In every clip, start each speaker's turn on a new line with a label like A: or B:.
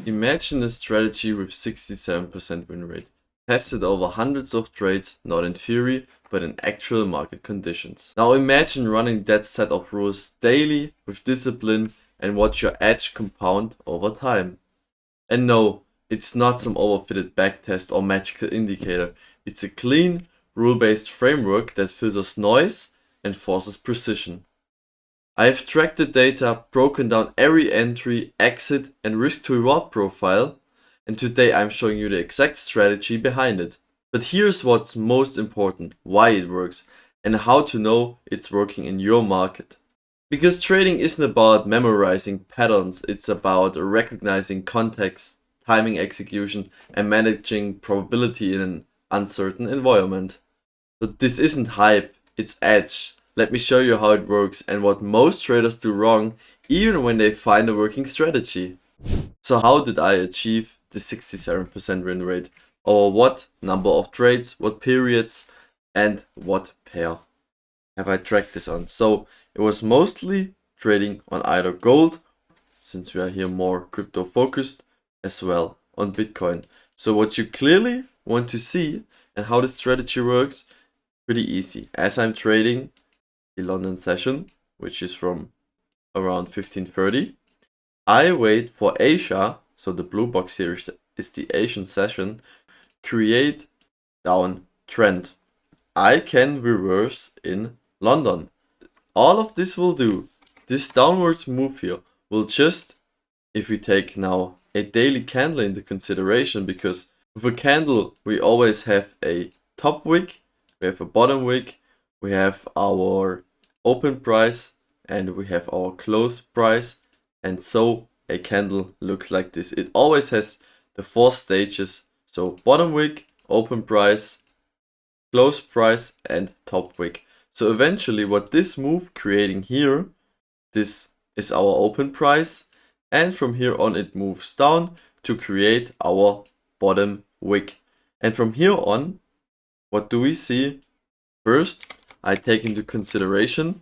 A: Imagine a strategy with 67% win rate, tested over hundreds of trades, not in theory, but in actual market conditions. Now imagine running that set of rules daily with discipline and watch your edge compound over time. And no, it's not some overfitted backtest or magical indicator. It's a clean, rule-based framework that filters noise and forces precision. I have tracked the data, broken down every entry, exit and risk to reward profile, and today I'm showing you the exact strategy behind it. But here's what's most important, why it works and how to know it's working in your market. Because trading isn't about memorizing patterns, it's about recognizing context, timing execution and managing probability in an uncertain environment. But this isn't hype, it's edge. Let me show you how it works and what most traders do wrong even when they find a working strategy. So how did I achieve the 67% win rate? Or what number of trades, what periods and what pair have I tracked this on? So it was mostly trading on either gold, since we are here more crypto focused, as well on Bitcoin. So what you clearly want to see and how the strategy works, pretty easy. As I'm trading the London session, which is from around 15:30, I wait for Asia, so the blue box here is the Asian session, create downtrend. I can reverse in London. All of this will do, this downwards move here will just, if we take now a daily candle into consideration, because with a candle we always have a top wick, we have a bottom wick, we have our open price and we have our close price, and so a candle looks like this. It always has the 4 stages, so bottom wick, open price, close price and top wick. So eventually what this move creating here, this is our open price, and from here on it moves down to create our bottom wick. And from here on, what do we see? First, I take into consideration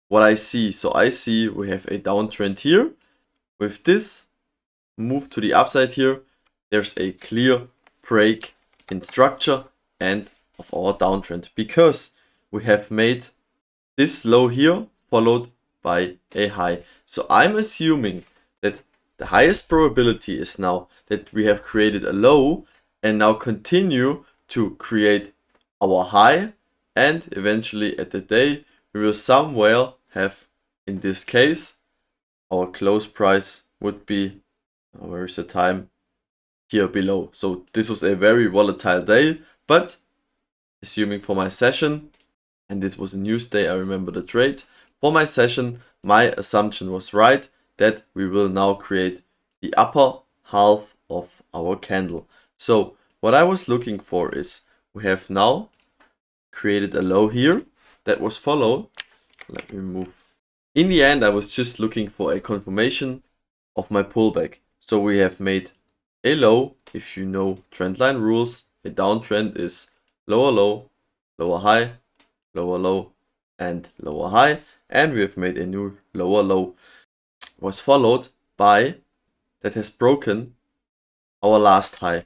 A: what I see. So I see we have a downtrend here. With this move to the upside here, there's a clear break in structure and of our downtrend, because we have made this low here followed by a high. So I'm assuming that the highest probability is now that we have created a low and now continue to create our high, and eventually at the day we will somewhere have, in this case, our close price would be, where is the time? Here below. So this was a very volatile day, but assuming for my session, and this was a news day, I remember the trade, for my session my assumption was right, that we will now create the upper half of our candle. So what I was looking for is, we have now created a low here that was followed, let me move. In the end I was just looking for a confirmation of my pullback. So we have made a low. If you know trendline rules, a downtrend is lower low, lower high, lower low and lower high, and we have made a new lower low. Was followed by that has broken our last high.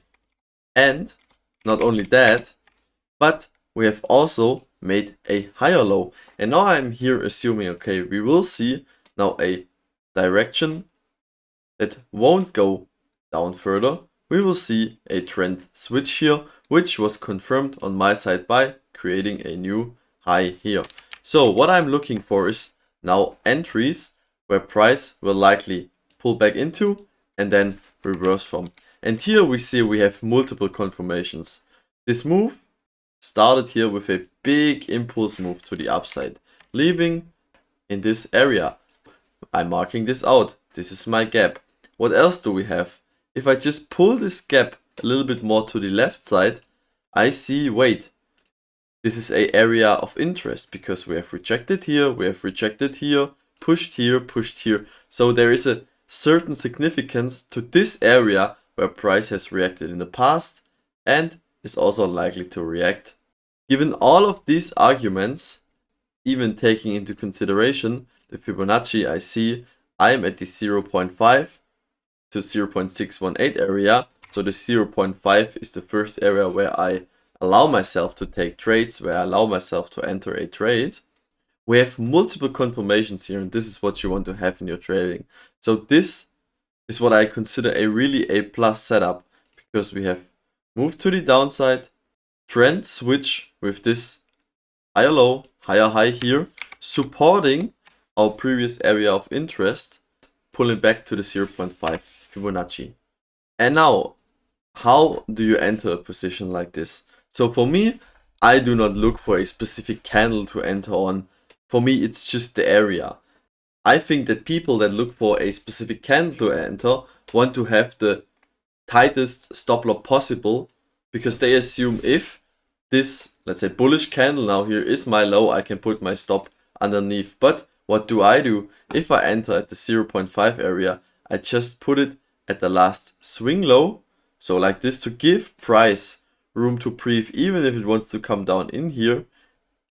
A: And not only that, but we have also made a higher low. And now I'm here assuming, okay, we will see now a direction that won't go down further. We will see a trend switch here, which was confirmed on my side by creating a new high here. So what I'm looking for is now entries where price will likely pull back into and then reverse from. And here we see we have multiple confirmations. This move started here with a big impulse move to the upside, leaving in this area. I'm marking this out. This is my gap. What else do we have? If I just pull this gap a little bit more to the left side, I see, wait, this is an area of interest, because we have rejected here, we have rejected here, pushed here, pushed here. So there is a certain significance to this area where price has reacted in the past and is also likely to react. Given all of these arguments, even taking into consideration the Fibonacci I see, I am at the 0.5 to 0.618 area. So the 0.5 is the first area where I allow myself to take trades, where I allow myself to enter a trade. We have multiple confirmations here, and this is what you want to have in your trading. So this is what I consider a really A+ setup, because we have moved to the downside, trend switch with this higher low, higher high here, supporting our previous area of interest, pulling back to the 0.5 Fibonacci. And now, how do you enter a position like this? So for me, I do not look for a specific candle to enter on. For me, it's just the area. I think that people that look for a specific candle to enter want to have the tightest stop loss possible, because they assume if this, let's say, bullish candle now here is my low, I can put my stop underneath. But what do? If I enter at the 0.5 area, I just put it at the last swing low, so like this, to give price room to breathe, even if it wants to come down in here,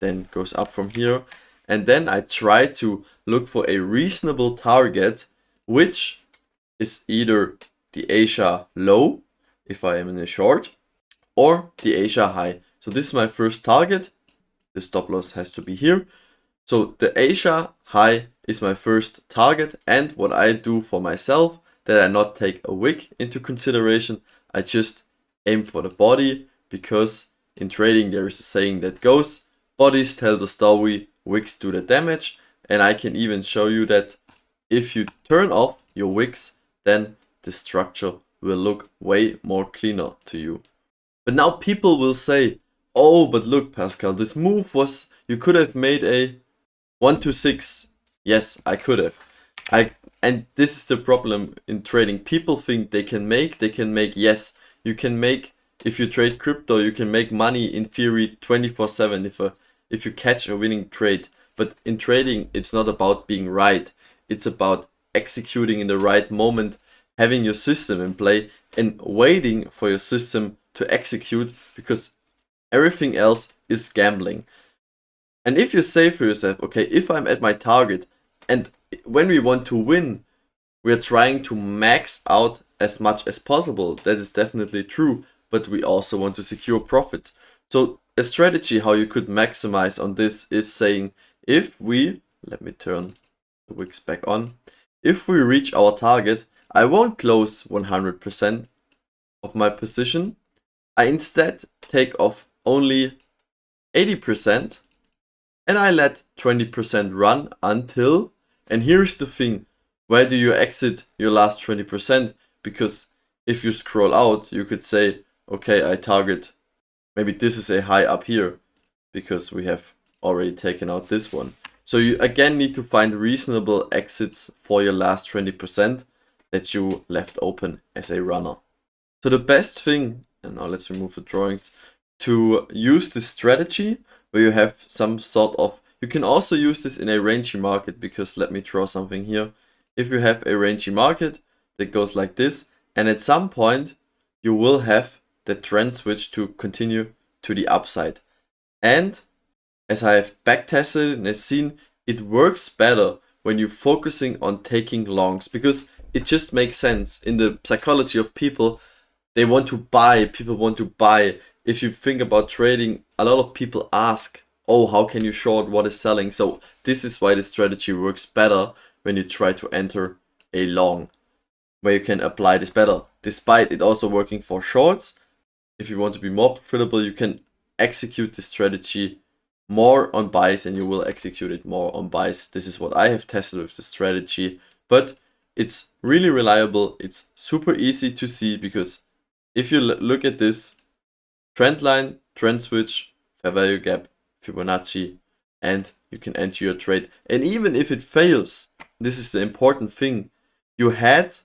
A: then it goes up from here. And then I try to look for a reasonable target, which is either the Asia low, if I am in a short, or the Asia high. So this is my first target. The stop loss has to be here. So the Asia high is my first target, and what I do for myself, that I not take a wick into consideration, I just aim for the body, because in trading there is a saying that goes, bodies tell the story, wicks do the damage. And I can even show you that if you turn off your wicks, then the structure will look way more cleaner to you. But now people will say, oh, but look, Pascal, this move was, you could have made a 1 to 6. Yes, I could have. And this is the problem in trading. People think they can make, yes, you can make, if you trade crypto, you can make money in theory 24/7 if you catch a winning trade. But in trading, it's not about being right. It's about executing in the right moment, having your system in play, and waiting for your system to execute, because everything else is gambling. And if you say for yourself, okay, if I'm at my target, and when we want to win, we're trying to max out as much as possible. That is definitely true, but we also want to secure profit. So a strategy how you could maximize on this is saying, if we, let me turn the wicks back on, if we reach our target, I won't close 100% of my position. I instead take off only 80%, and I let 20% run until, and here's the thing, where do you exit your last 20%? Because if you scroll out, you could say, okay, I target, maybe this is a high up here, because we have already taken out this one. So you again need to find reasonable exits for your last 20% that you left open as a runner. So the best thing, and now let's remove the drawings, to use this strategy where you have some sort of, you can also use this in a rangy market, because let me draw something here. If you have a rangy market that goes like this, and at some point you will have the trend switch to continue to the upside. And as I have backtested and I've seen, it works better when you're focusing on taking longs, because it just makes sense in the psychology of people. They want to buy, people want to buy. If you think about trading, a lot of people ask, oh, how can you short, what is selling? So this is why the strategy works better when you try to enter a long, where you can apply this better. Despite it also working for shorts, if you want to be more profitable, you can execute this strategy more on buys, and you will execute it more on buys. This is what I have tested with the strategy, but it's really reliable. It's super easy to see, because if you look at this trend line, trend switch, fair value gap, Fibonacci, and you can enter your trade. And even if it fails, this is the important thing, you had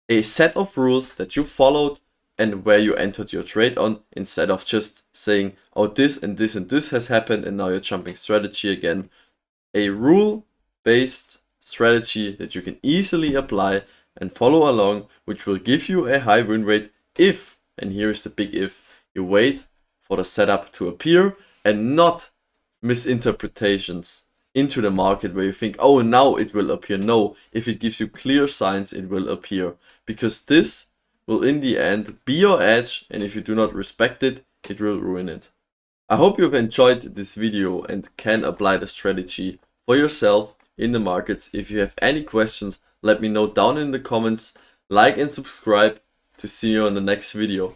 A: a set of rules that you followed and where you entered your trade on, instead of just saying, oh, this and this and this has happened and now you're jumping strategy again. A rule-based strategy that you can easily apply and follow along, which will give you a high win rate if, and here is the big if, you wait for the setup to appear and not misinterpretations into the market where you think, oh, now it will appear. No, if it gives you clear signs, it will appear, because this will in the end be your edge, and if you do not respect it, it will ruin it. I hope you've enjoyed this video and can apply the strategy for yourself in the markets. If you have any questions, let me know down in the comments. Like and subscribe to see you on the next video.